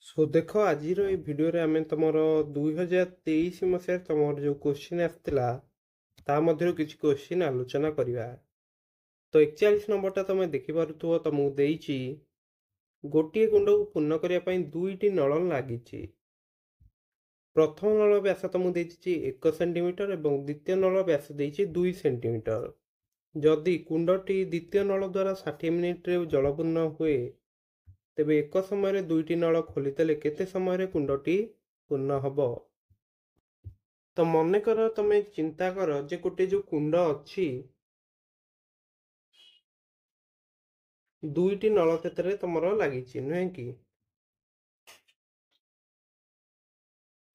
सो देख आज भिडियो आम तुम 2023 मसीह तुम जो क्वेश्चन आसला किसी क्वेश्चन आलोचना करवा। तो 41 नंबर टा तुम देखिपु तुमको देती गोटे कुंड को पूर्ण करने दुईटी नल लगी। प्रथम नल व्यास तुमको देती 1 सेंटीमीटर और द्वितीय नल व्यास देती 2 सेंटीमीटर। जदि कुंडटी द्वितीय नल द्वारा 60 मिनिट्रे जलपूर्ण हुए तेबे एक समय दुईटी नल खोलीदेले केते समय कुंडटी पूर्ण हब। तो मन कर तुम चिंता कर जे गोटे जो कुंड अच्छी दुईटी नल क्षेत्र तुम लगी नुहे कि।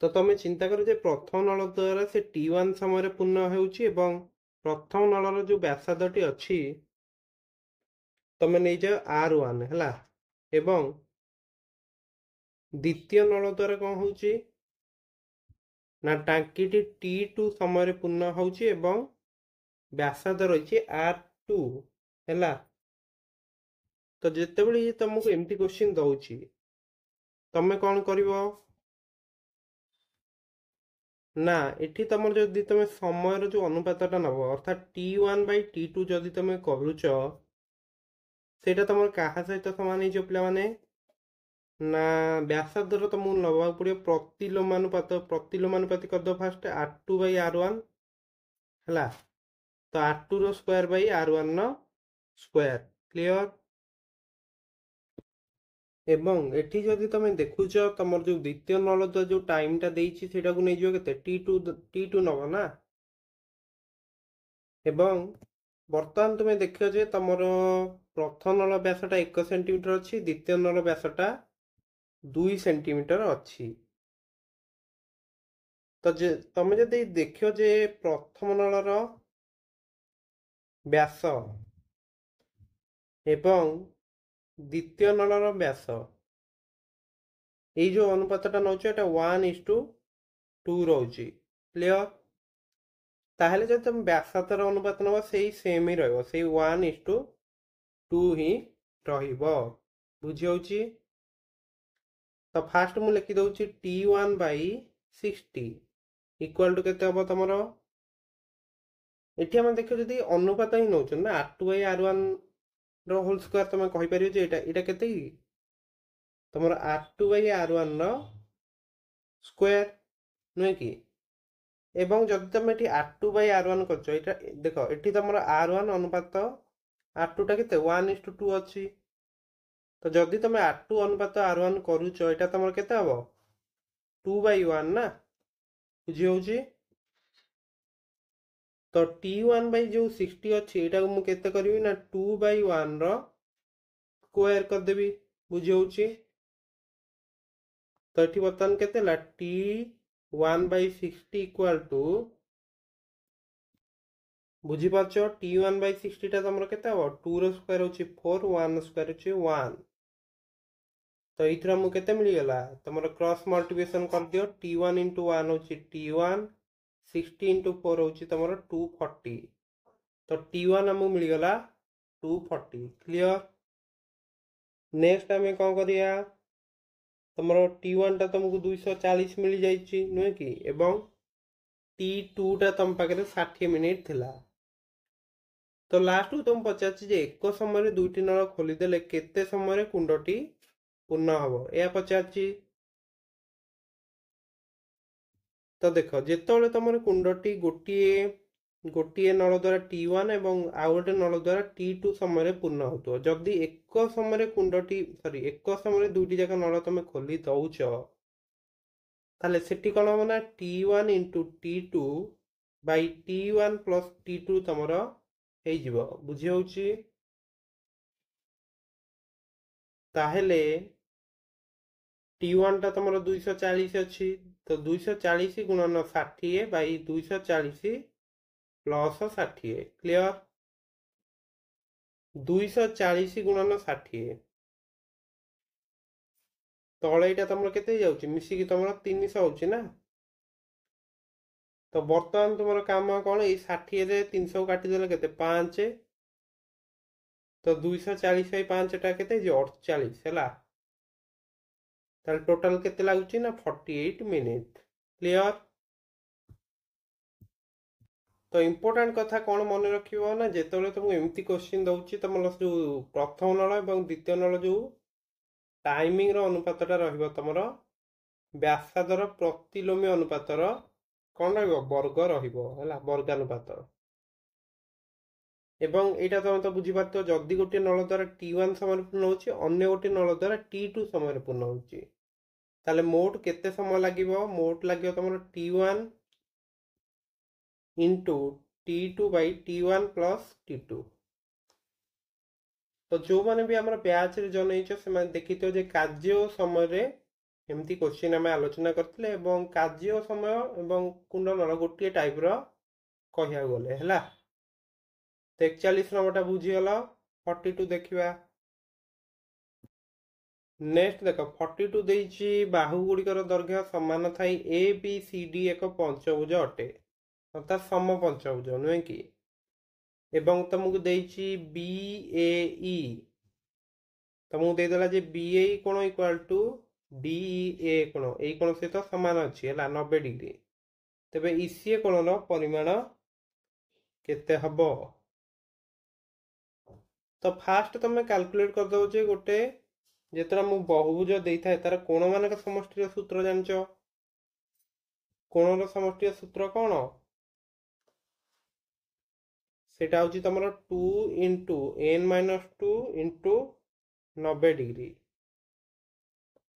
तो तुम चिंता कर जे प्रथम नल द्वारा से T1 समय पूर्ण होउछि एवं प्रथम नलर जो व्यासार्धटी अच्छी तुम नहीं जाओ R1 है एवं द्वितीय नल द्वारा कौन होउछि ना टांकी T2 समय पूर्ण होउछि एवं व्यासार्ध रही R2 है। तो जितेबाला ये तुमको एमती क्वेश्चन दौची तमें कौन कर ना एठी तुम जदि तुम समय जो अनुपातटा नब अर्थात T1 by T2 जदि तुम करुच सेटा तुम क्या सहित सामान हो पे ना व्यासार्धर तुमको नवा पड़ो प्रतिलोमानुपाती करद फास्ट R2 by R1 है। तो R2 rho square by R1 rho square clear. एवं एठी जदि तुम देखुच तुम जो द्वितीय नल जो टाइमटा देछि सेटा को नहीं केते T2 नब ना। एवं बर्तमान तुम देख जे तुम प्रथम नल व्यासटा 1 सेंटीमीटर अच्छी द्वितीय नल व्यासटा 2 सेंटीमीटर अच्छी। तो तुम जदि देख जे प्रथम नलर व्यास एवं द्वितीय नलर व्यास जो अनुपातटा नौ 1:2 रोचे क्लियर। ताहले जब तुम व्यासार्धर अनुपात नब से सेम ही रहिबो से 1:2 ही रहिबो बुझी होउची। तो फास्ट मु लिखि दउची T1 by 60 इक्वल टू केते हबो तमरो एठी हम देखियो जदी अनुपात ही नउछ ना R2 by R1 row whole square तुम कहि परियो जे एटा केते की तमरो R2 by R1 rho square नुहे कि। एवं जदि तुम एठी R2 by R1 करछ एटा देखो एठी तमरो R1 अनुपात R2 टा केते 1:2 अछि। तो जदि तुम R2 अनुपात R1 करूछ एटा तमरो केते हबो 2/1 ना बुझी होउची। तो T1 by जो 60 अच्छी एटा को मु केते करबी ना 2/1 रो स्क्वायर कर देबी बुझी होउची। तो एठी बर्तमान केते ला T1 by 60 इक्वल टू बुझी पाछो T1 by 60 टा तमरो केते हबो 2 रो स्क्वायर होची 4 1 रो स्क्वायर होची 1। तो इथरा मु केते मिली गला तमरो क्रॉस मल्टीप्लिकेशन कर दियो T1 into 1 होची T1 60 into 4 होची तमरो 240। तो T1 हमको मिल गला 240 क्लियर। नेक्स्ट आम कौन करिया तमरो T1 टा तुमको 240 मिल जाइछि नुहे कि एवं T2 टा तुम पाखे 60 मिनिट थिला। तो लास्ट को तुम पचार जे एक समय दुईटी नल खोलीदेले केते समय कुंडटी पूर्ण हम यह पचार। तो देख जिते तुम कुंडटी गोटे गोटे नल द्वारा T1 एवं आउ गोटे नल द्वारा T2 समय पूर्ण हो जदि एक समय कुंडटी सॉरी एक समय दुईटी जाक नल तुम खोली दौच ताले सेठी कौन हम ना T1 into T2 by T1 plus T2 तुमर हो बुझी होउची। ताहेले T1 टा तुमर 240 अच्छी तो 240 गुणन 60 बाई 240 प्लस 60 क्लियर। 240 गुणन 60 तले यहाँ तुम के मिसिकी तुम 300 होची ना। तो बर्तमान तुम काम कौन ये 60 रे 300 काटिदेले केते 5 तो 240 5 टा केते 48 है। ताले टोटल केते लागुची ना 48 मिनिट। क्लियर। तो इंपोर्टेंट कथा कौन मन रखिबो ना जेतले तुमको एमती क्वेश्चन दउची तमर जो प्रथम नळ एवं द्वितीय नळ जो टाइमिंग रो अनुपातटा रहिबो तमरो व्यासादर प्रतिलोमी अनुपातर कौन रहिबो वर्ग रहिबो हला वर्गानुपात। एवं एटा तुम तो बुझी पारतो जदि गोटे नल द्वारा T1 समय पूर्ण होची अन्य गोटे नल द्वारा T2 समय पूर्ण होची ताले मोट केते समय लागिबो मोट लागिबो तमरो T1 into T2 by T1 plus T2। तो जो माने भी हमर बैच रे जन हेचो से माने देखितो जे कार्य समय रे एमती क्वेश्चन हमें आलोचना करथिले एवं कार्य समय एवं कुंडल गोटे टाइप रो कहिया गले हला। तो 41 नंबरटा बुझीगला। 42 देखिबा। नेक्स्ट देखो 42 देइछि बाहु गुड़िकर दैर्घ्य समान थाई ए बी सी डी एक पंचभुज अटे अर्थात सम पंचभुज नुहे कि एवं तुमको देइछि बी ए ई तुमको देदेला जे बी ए कोण इक्वल टू डी ए कोण ए कोण सहित समान अछि हला 90 डिग्री। तबे ईसीए कोणर परिमाण केते हबो। तो फास्ट तुम कैलकुलेट कर दो जे गोटे जेतरा मु बहुभुज देइथा तार कोण मानक समष्टि सूत्र जानचो कोणर समष्टि सूत्र कोण सेटा होची तमरो 2 into n minus 2 into 90 degree.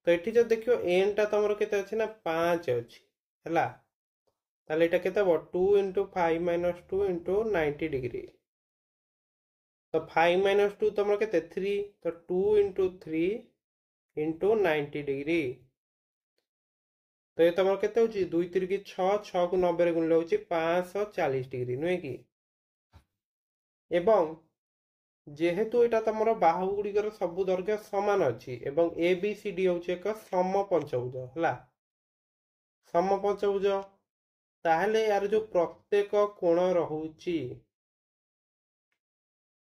तो एठी जो देखियो n टा तमरो केते अछि ना 5 अछि हला ताले एटा केते हो 2 इंटू 5 माइनस 2 इंटू 90 डिग्री। तो 5 माइनस 2 तमरो केते 3 तो 2 इंटू 3 इंटू 90 डिग्री। तो ये तमरो केते होची 2 3 की 6 6 को 90 रे गुणले होची 540 डिग्री नुहे कि एवं जेहेतु एटा तमरो बाहु गुड़िकर सबु दैर्घ्य समान अछि एवं ए बी सी डी होची एक सम पंचभुज हला सम पंचभुज ताहले यार जो प्रत्येक कोण रहउची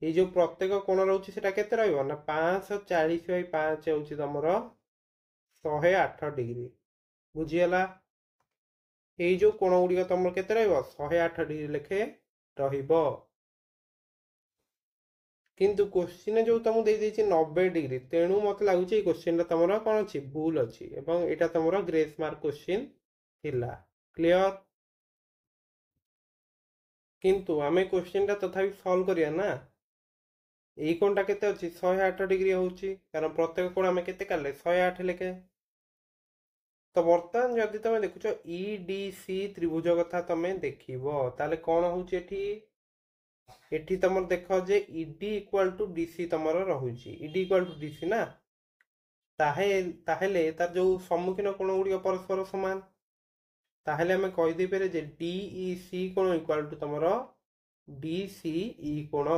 ये जो प्रत्येक कोण रहउची सेटा केते रहइबो ना 540 बाई 5 होची तमरो 108 डिग्री बुझियला। ये जो कोण गुड़िक तमरो केते रहइबो 108 डिग्री लेखे रहिबो किंतु क्वेश्चन जो तुमको दे देछि 90 डिग्री तेणु मत लागुछि ए क्वेश्चन तमरो कोन अछि भूल अछि एवं एटा तमरो ग्रेस मार्क क्वेश्चन थिला। क्लियर। किंतु आमे क्वेश्चन ता तथापि सॉल्व करिया ना एई कोणटा केते अछि 108 डिग्री होउछि कारण प्रत्येक कोण आमे केते काले 108 लेके। तो वर्तमान जदि तमे देखुछो ईडीसी त्रिभुज कथा तमे देखिबो ताले कोन होउछि एठी एठी तमर देखो जे ईडी इक्वल टू डीसी तमर रहुछि ईडी इक्वल टू डीसी ना ताहेले तार जो सम्मुखीन कोण गुडी परस्पर समान ताहेले हमें कहि दे पारे जे डीईसी कोण इक्वल टू तमर डीसीई कोण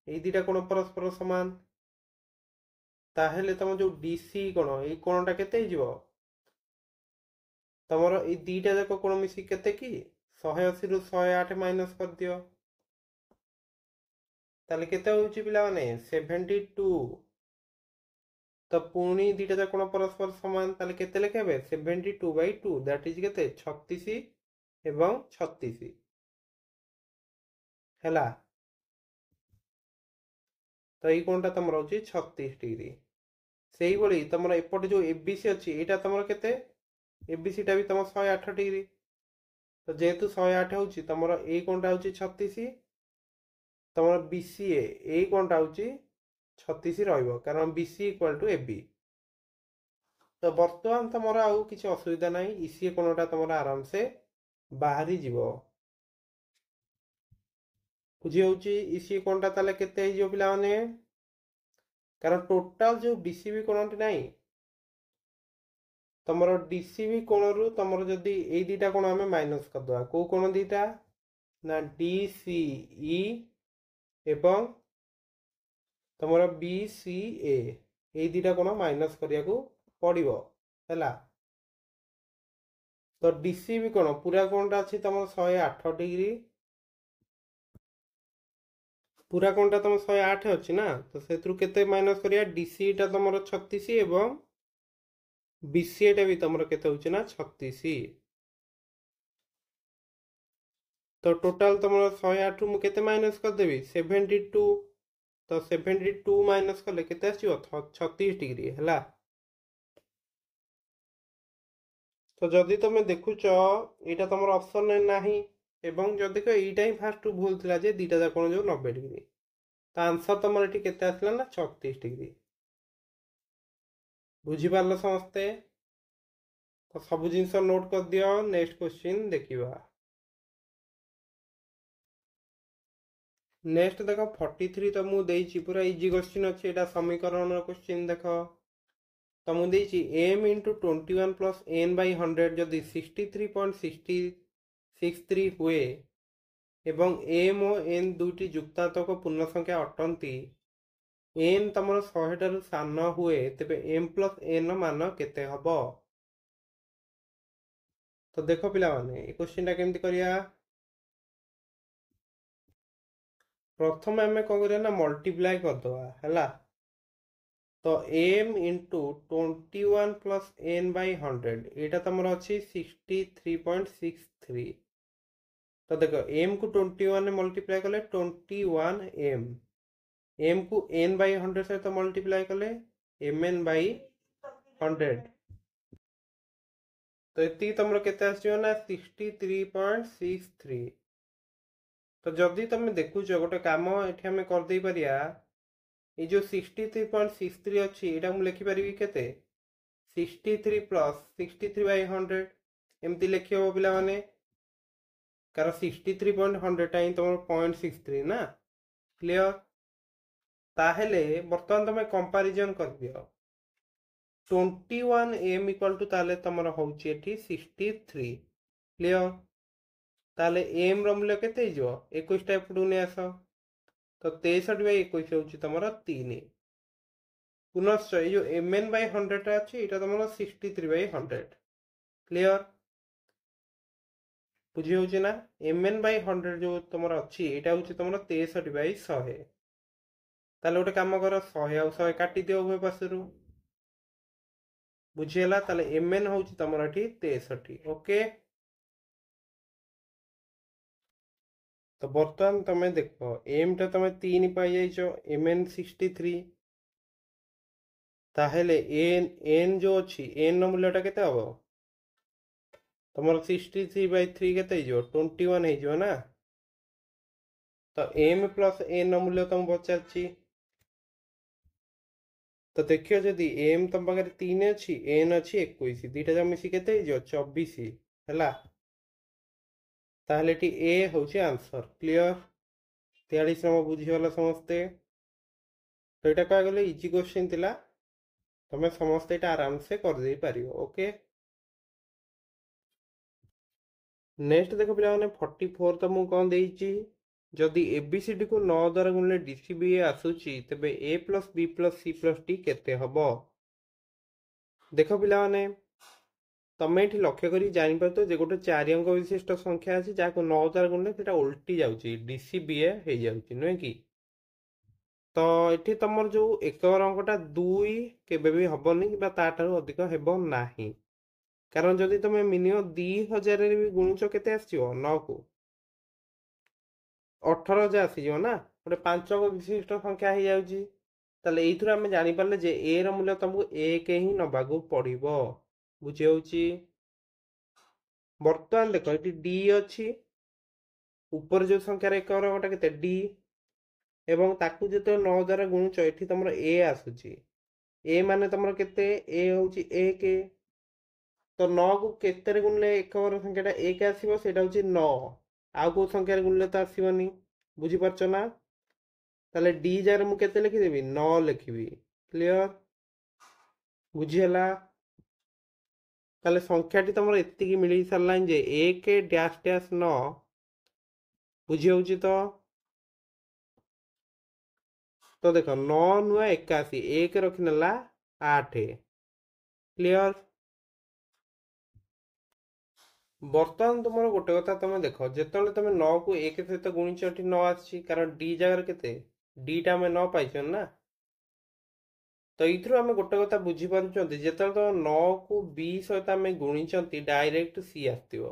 ए दुटा कोण परस्पर समान ताहेले तम जो डीसी कोण ए कोणटा केते हिजिवो तमर ए दुटा जाक कोण मिसी केते की 180 रु 108 माइनस कर दियो ताले केते होउची पिला माने 72। तो पुणी दुटा जाक कोण परस्पर समान ताले केते लेखेबे 72/2 दैट इज केते 36 एवं 36 हैला। तो ये कोणटा तमर होची 36 डिग्री सेही बळी तमर एपट जो एबीसी अछि एटा तमर केते एबीसी टा भी तमर 108 डिग्री तो जेहेतु 108 होची तमर ए कोणटा होची 36 तमर बीसीए ए कोणटा होची 36 रहइबो कारण बीसी इक्वल टू एबी। तो वर्तमान तमर आउ किछि असुविधा नाही ईसीए कोणटा तमर आराम से बाहरी जीवो बुझी होची ईसीए कोणटा ताले केते हिजो पिला माने कारण टोटल जो डीसीबी कोणटी नाही तमर डीसीबी कोण रु तमर जदी ए दुटा कोण हमें माइनस कर दवा को कोण दुटा ना डीसीई एवं तमर बीसीए ए दुटा कोण माइनस करिया को पड़िबो हैला। तो डीसीबी कोण पूरा कोणटा अछि तमर 108 डिग्री पूरा कोणटा तम 108 अछि ना तो सेत्रु केते माइनस करिया डीसी टा तमर 36 एवं BCA भी तुम केते होची ना 36। तो टोटाल तुम 108 रु केते माइनस कर देबी 72। तो 72 माइनस कले केते आसीबो 36 डिग्री हैला। तो जदि तुम देखुच एटा तुम ऑप्शन नाही एवं जदि को एटा ही फास्ट भूल थिला जे दीटा जा कोन जो 90 डिग्री, तो आंसर तुम एटी केते आसला ना 36 डिग्री। बुझी पारलो समस्ते? तो सब जिनस नोट कर दियो, नेक्स्ट क्वेश्चन देखिबा। नेक्स्ट देखो 43 तो मु देइची पूरा इजी क्वेश्चन अछि, एटा समीकरण क्वेश्चन देखो। तो मु देइची m * 21 + n / 100 जदि 63.63 हुए एवं m और n दुईटी युक्तांतक पूर्ण संख्या अटंती, n तमर 100 ठाରୁ ସାନ हुए तेबे m + n मान केते हबो। तो देखो पिला माने ए क्वेश्चन टा केमती करिया। प्रथम आम कौन करिया ना मल्टीप्लाई कर दवा हैला। तो m * 21 + n / 100 एटा तमर अछि 63.63। तो देखो m को 21 ने मल्टीप्लाई कले 21m, m को n / 100 सहित मल्टीप्लाई कले mn/100। तो इतनी तुम केते आसियो ना 63.63। तो जदि तुम देखुच गोटे काम एठी हमें कर दे परिया, ये जो 63.63 अच्छी एटा मु लिखि परिबी केते 63 + 63/100 एमती लिखि हो पिला माने, कारण 63.100 टा ही तुम 0.63 ना। क्लियर? ताहेले वर्तमान तुम कंपैरिजन कर दियो 21m = ताले तमरा होउची एठी 63। क्लियर? ताले m रो मूल्य केते हिजो 21 टा एपडू ने आसो, तो 63/21 होउची तमरा 3। पुनश्च ये जो mn/100 टा अछि एटा तमरा 63/100। क्लियर? बुझी होउची ना mn/100 जो तमरा अछि एटा होउची तमरा 63/100। ताले गोटे काम करो 100 और 100 काटी दियो उभय पासरु। बुझीला? ताले mn होउची तमरा एठी 63। ओके। तो बर्तमान तुम देख m टा तुम 3 पाई जाइछो, mn 63। ताहेले n जो अछि n नो मूल्यटा केते हबो तमर 63/3 केते हिजो 21 हिजो ना। तो m + n नो मूल्य तुम पचारछि। तो देखियो जदि m तुम पाखे 3 अछि n अछि 21 दीटा जा मिसी केते हिजो 24 हैला। ताहेले टी a होउछि आंसर। क्लियर? 43 नंबर बुझी वाला समझते। तो एटा कह गले इजी क्वेश्चन थिला, तुम समझते एटा आराम से कर दे पारियो। ओके। नेक्स्ट देखो पिला माने 44 तो मु कोन देइची, जदि एबीसीडी को 9 द्वारा गुणले डीसीबी आसुची तबे a + b + c + d केते हबो। देखो पिला माने तमे एठी लक्ष्य करी जानि परतो जे गोटे 4 अंक विशिष्ट संख्या अछि जाको 9 द्वारा गुणले सेटा उल्टी जाउची डीसीबीए हे जाउची नय कि। तो एठी तमर जो एक अंकटा 2 केबे भी हबनी बा ताठारु अधिक हेबो नाही, कारण जदि तुम मिनिमम 2000 रे भी गुणुच केते आसीयो 9 को 18000 आसीयो ना, गोटे 5 अंक विशिष्ट संख्या हे जाउची। ताले एइथुर आमे जानि पारले जे a रो मूल्य तुमको 1 ही नबागु पड़िबो। बुझी होउची? वर्तमान देखो ये डी अच्छी ऊपर जो संख्यार एक अंकटा केते डी एवं ताकू जेते 9 द्वारा गुणुच एठी तमरो ए आसुची। ए माने तमरो केते ए होउची 1। तो 9 को केते रे गुणले एक अंकर संख्याटा 1 आसीबो सेटा होउची 9। आउ को संख्यार गुणले तो आसीबनी। बुझी परछो ना? ताले डी जार मु केते लिखि देबी 9 लिखिबी। क्लियर? बुझी हला? ताले संख्याटी तमरो एत्तिकी मिली सरलाइन जे 1 डैश डैश 9। बुझी होउची तो? तो देखो 9 नुआ 81 1 रखिनेला 8। क्लियर? बर्तमान तुम गोटे कथा तुम देख जिते तुम 9 को 1 सहित गुणिच 9 आसी, कारण डी जगह केते डी टा 9 पाइछ ना। तो इथु आम गोटे कथा बुझीपार जिते तो 9 को बी सहित आम गुणी डायरेक्ट सी आसो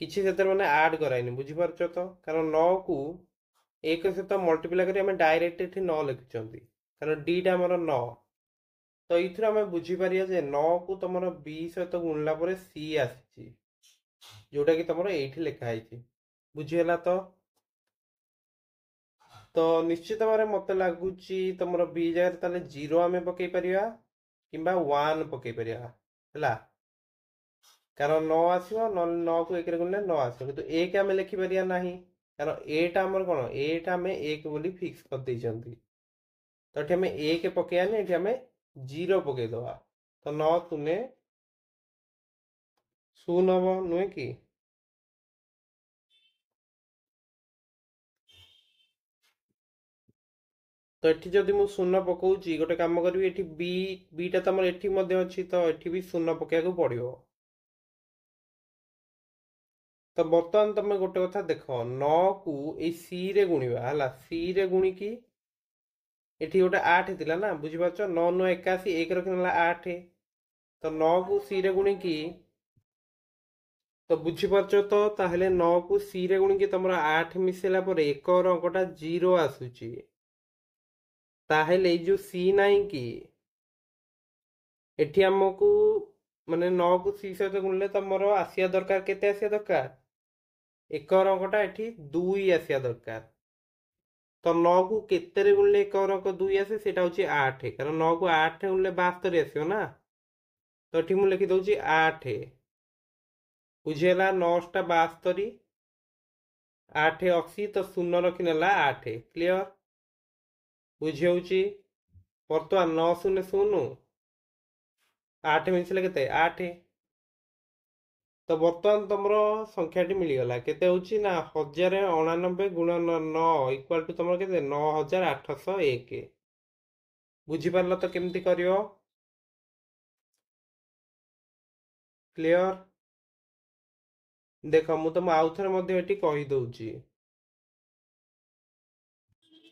किसी से मैंने आड कराइनि बुझीपार तो कारण 9 को 1 सहित मल्टीप्लाई कर डायरेक्ट ये 9 लिखुं कारण डीटा आमर 9 तो इथु आम बुझीपर 9 को तुम बी सहित गुणला सी आसी जोटा कि तुम ये लिखाई बुझीगला तो निश्चित भाव मत लगुच तुम बी जगह ताले 0 आम पकई पारिबा किंबा 1 पकई पारिबा है कारण 9 आसो ना 9 को 1 गुणिले 9 आसो कि 1 आम लिखिपर ना कारण एटा आमर कौन एटा आम 1 बोली फिक्स कर देइछंती तो ये आम 1 पकईआनी ये आम 0 पकईदबा तो 9 तुने 0 हम नुहे कि तो ये जदि मु 0 पकाउची गोटे काम करी ये बी बीटा तुम ये अच्छी तो ये भी 0 पकड़ा पड़ो तो बर्तमान तुम गोटे कथा देख 9 को सी रे गुणवा है सी रे गुणिकी एठी गोटे 8 थिला ना बुझीपार 9 9 81 1 रखिला 8 तो 9 को सी रे गुणिकी तो बुझीपार तो ताहले 9 को सी रे गुणिकी तुम 8 मिसेला पर 1 अंकटा 0 आसुची ताहले जो सी नाई कि एठी हमको माने 9 को सी सहित गुणले तुमर आसिया दरकार केते आसिया दरकार 1 अंकटा एठी 2 आसिया दरकार तो 9 को केते गुणले 1 अंक 2 आसे सेटा होची 8 कारण 9 को 8 गुणले 72 आसियो ना तो एठी मु लिखि दउची 8 बुझेला 9 टा 72 8 80 तो 0 रखिनेला 8 क्लियर बुझे बर्तमान 9 0 0 8 मिसले केते 8 तो बर्तमान तुम संख्याटी मिलगला केते होची ना 1099 गुणन 9 इक्वल टू तुम केते 9801 बुझीपार तो केमती करियो क्लियर देख मु तुम आउ थे कही दउची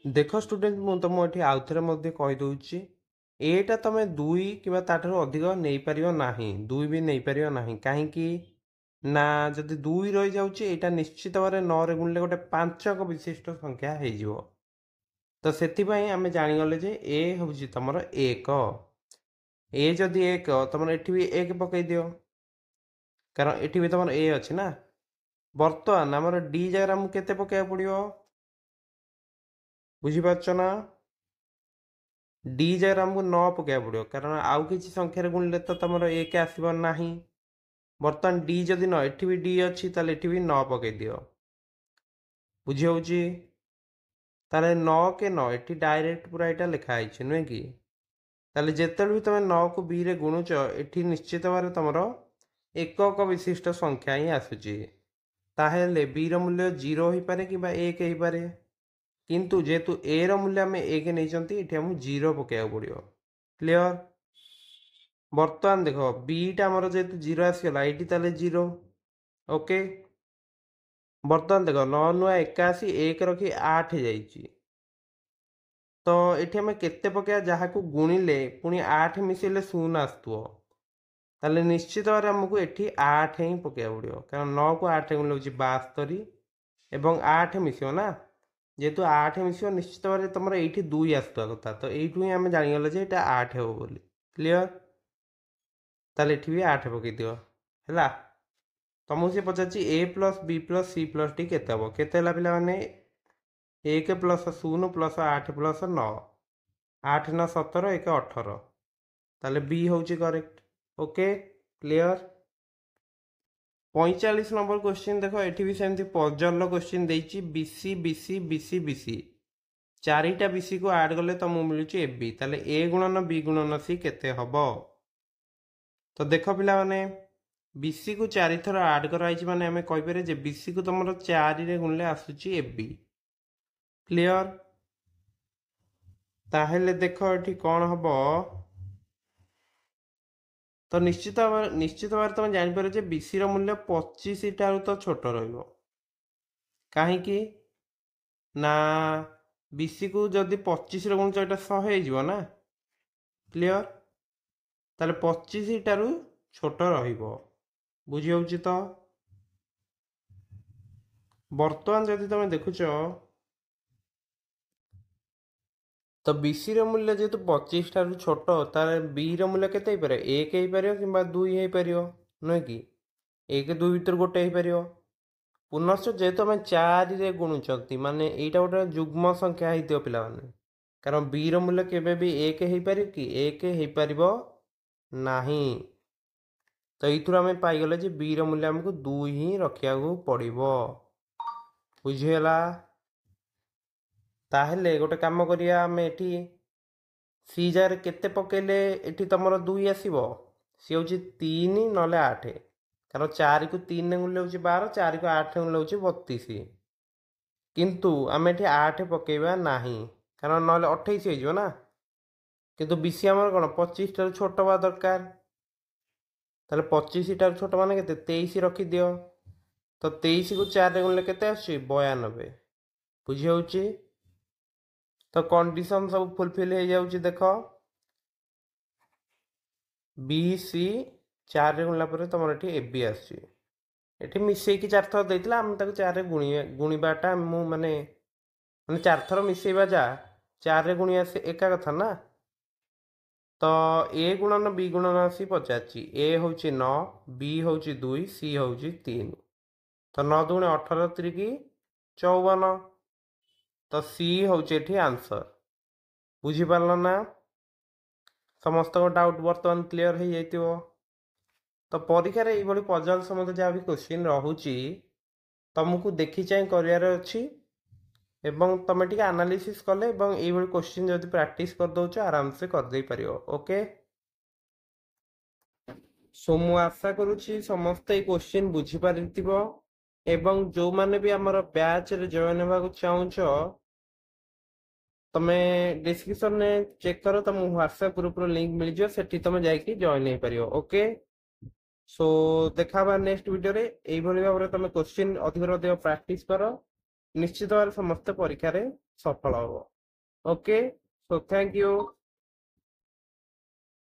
देख स्टूडेंट मु तुम ये आउ थे कही दउची एटा तुम 2 कि अधिक नहीं पार ना 2 भी नहीं पार ना कहीं ना जदि 2 रही जाऊँगी यहाँ निश्चित भाव 9 रे गुणिले गोटे 5 अंक विशिष्ट संख्या हो तो से आम जागले जे ए हूँ तुम 1 ए जदि 1 तुम ये भी 1 पकई दियो कारण ये भी तुम ए अच्छी ना बर्तमान आमर डी जगह आमको केते पकड़ा पड़ो बुझीपार ना डी जगह आमको 9 पकड़ा पड़ो कारण आउ कि संख्यार गुणिले तो तुम 1 आसब ना बर्तमान डी जदि 9 एठी भी डी अच्छी ताले एठी भी 9 पकई दियो बुझी होउची ताले 9 के 9 एठी डायरेक्ट पूरा एटा लिखा है नुहे कि ताले जेतेबेले भी तुम 9 को बी रे गुणुच एठी निश्चित भाव तुमर एकक विशिष्ट संख्या ही आसुची ताहेले बी रो मूल्य 0 हो पारे कि 1 हो पारे किंतु जेतु ए रो मूल्य आम 1 नहीं चंती एठी हम 0 पकेया पड़ियो क्लियर बर्तमान देख बीटा आमर जेतु 0 आसीगला ये ताले 0 ओके बर्तमान देख 9 नुआ 81 1 रखी 8 जाइए तो ये आम केते पकड़ा जहाँ को गुणिले पुणी 8 मिसेले 0 आसुओ ताले निश्चित भाव आमको ये 8 ही पकड़ा पड़ो कारण 9 को 8 गुणिले हूँ 72 एवं 8 मिस ना जेहेतु 8 मिस निश्चित भाव तुम ये 2 आसुआ कथा तो यू ही आम जागले जे ये 8 हो बोली क्लियर ताले ये भी 8 पकई दियो है तुमको सी पचार A plus B plus C plus D केते हम केते पे 1 प्लस 0 प्लस 8 प्लस 9 8 9 17 1 18 ताले बी हूँ correct okay clear 45 number question देख ये भी सेमती पजल क्वेश्चन देती बीसी बीसी बीसी बीसी चारिटा बीसी को आड गले तुमको मिलूँ ए बी ताले ए गुणन बी गुणन सी केते हम तो देख पिला माने बीसी को 4 थर आड कराई माने आम कहीपर जे बीसी को तुम 4 रे गुणले आसूची ए बी क्लियर ताहेले देख ये कौन हम तो निश्चित भाव तुम जापर बीसी रूल्य 25 ठार तो छोट रही ना बीसी को जदि 25 गुणुच 100 हो ना କ୍ଲିଅର? ତାହେଲେ 25 ଠାରୁ ଛୋଟ ରହିବ। ବୁଝି ହେଉଛି ତ? ବର୍ତ୍ତମାନ ଯଦି ତମେ ଦେଖୁଛ ତ BC ର ମୂଲ୍ୟ ଯେହେତୁ 25 ଠାରୁ ଛୋଟ, ତାହେଲେ B ର ମୂଲ୍ୟ କେତେ ହେଇପାରିବ? 1 ହେଇପାରିବ କିମ୍ବା 2 ହେଇପାରିବ, ନୁହେଁ କି? 1 2 ଭିତରୁ ଗୋଟେ ହେଇପାରିବ। ପୁନଶ୍ଚ ଯେହେତୁ ଆମେ 4ରେ ଗୁଣୁଛନ୍ତି, ମାନେ ଏଇଟା ଗୋଟେ ଯୁଗ୍ମ ସଂଖ୍ୟା ହେଇଥିବ ପିଲାମାନେ, କାରଣ B ର ମୂଲ୍ୟ କେବେ ବି 1 ହେଇପାରିବ କି? 1 ହେଇପାରିବ ନାହିଁ। ତ ଏଇଥିରୁ ଆମେ ପାଇଗଲେ ଯେ B ର ମୂଲ୍ୟ ଆମକୁ 2 ହିଁ ରଖିବାକୁ ପଡ଼ିବ। ବୁଝିହେଲା? ତାହେଲେ ଗୋଟେ କାମ କରିବା, ଆମେ ଏଠି C ଜାଗାରେ କେତେ ପକେଇଲେ ଏଠି ତମର 2 ଆସିବ? ସିଏ ହେଉଛି 3 ନହେଲେ 8, କାରଣ 4କୁ 3 ଗୁଣିଲେ ହେଉଛି 12, 4କୁ 8 ଗୁଣିଲେ ହେଉଛି 32। କିନ୍ତୁ ଆମେ ଏଠି 8 ପକେଇବା ନାହିଁ, କାରଣ ନହେଲେ 28 ହେଇଯିବ ନା। କିନ୍ତୁ BC ଆମର କ'ଣ 25 ଠାରୁ ଛୋଟ ହେବା ଦରକାର। ତାହେଲେ 25 ଠାରୁ ଛୋଟ ମାନେ କେତେ? 23 ରଖିଦିଅ। ତ 23କୁ 4ରେ ଗୁଣିଲେ କେତେ ଆସୁଛି? 92। ବୁଝି ହେଉଛି? ତ କଣ୍ଡିସନ ସବୁ ଫୁଲଫିଲ୍ ହେଇଯାଉଛି। ଦେଖ, BC 4ରେ ଗୁଣିଲା ପରେ ତମର ଏଠି AB ଆସୁଛି। ଏଠି ମିଶେଇକି 4 ଥର ଦେଇଥିଲା, ଆମେ ତାକୁ 4ରେ ଗୁଣିବାଟା ମୁଁ ମାନେ 4 ଥର ମିଶେଇବା ଯା 4ରେ ଗୁଣିବା ସେ ଏକା କଥା ନା। ତ A ଗୁଣନ B ଗୁଣନ ଆସି ପଚାରିଛି। A ହେଉଛି 9, B ହେଉଛି 2, C ହେଉଛି 3। ତ 9 ଦୁଗୁଣେ 18, 3 54। ତ C ହେଉଛି ଏଠି ଆନ୍ସର। ବୁଝିପାରିଲ ନା? ସମସ୍ତଙ୍କ ଡାଉଟ୍ ବର୍ତ୍ତମାନ କ୍ଲିଅର ହେଇଯାଇଥିବ। ତ ପରୀକ୍ଷାରେ ଏଇଭଳି ପଜଲ ସମ୍ବନ୍ଧ ଯାହା ବି କ୍ୱେଶ୍ଚିନ୍ ରହୁଛି, ତମକୁ ଦେଖି ଚାହିଁ କରିବାର ଅଛି ଏବଂ ତମେ ଟିକେ ଆନାଲିସିସ୍ କଲେ ଏବଂ ଏଇଭଳି କ୍ୱେଶ୍ଚିନ୍ ଯଦି ପ୍ରାକ୍ଟିସ୍ କରିଦେଉଛ, ଆରାମସେ କରିଦେଇ ପାରିବ। ଓକେ, ସୋ ମୁଁ ଆଶା କରୁଛି ସମସ୍ତେ ଏଇ କ୍ୱେଶ୍ଚିନ୍ ବୁଝିପାରିଥିବ ଏବଂ ଯେଉଁମାନେ ବି ଆମର ବ୍ୟାଚ୍ରେ ଜଏନ୍ ହେବାକୁ ଚାହୁଁଛ, ତମେ ଡିସ୍କ୍ରିପ୍ସନରେ ଚେକ୍ କର, ତମକୁ ହ୍ୱାଟ୍ସଆପ୍ ଗ୍ରୁପ୍ର ଲିଙ୍କ୍ ମିଳିଯିବ, ସେଠି ତମେ ଯାଇକି ଜଏନ୍ ହେଇପାରିବ। ଓକେ, ସୋ ଦେଖା ହେବା ନେକ୍ସଟ ଭିଡ଼ିଓରେ। ଏଇଭଳି ଭାବରେ ତମେ କ୍ୱେଶ୍ଚିନ୍ ଅଧିକରୁ ଅଧିକ ପ୍ରାକ୍ଟିସ୍ କର, ନିଶ୍ଚିତ ଭାବରେ ସମସ୍ତେ ପରୀକ୍ଷାରେ ସଫଳ ହବ। Okay, so thank you.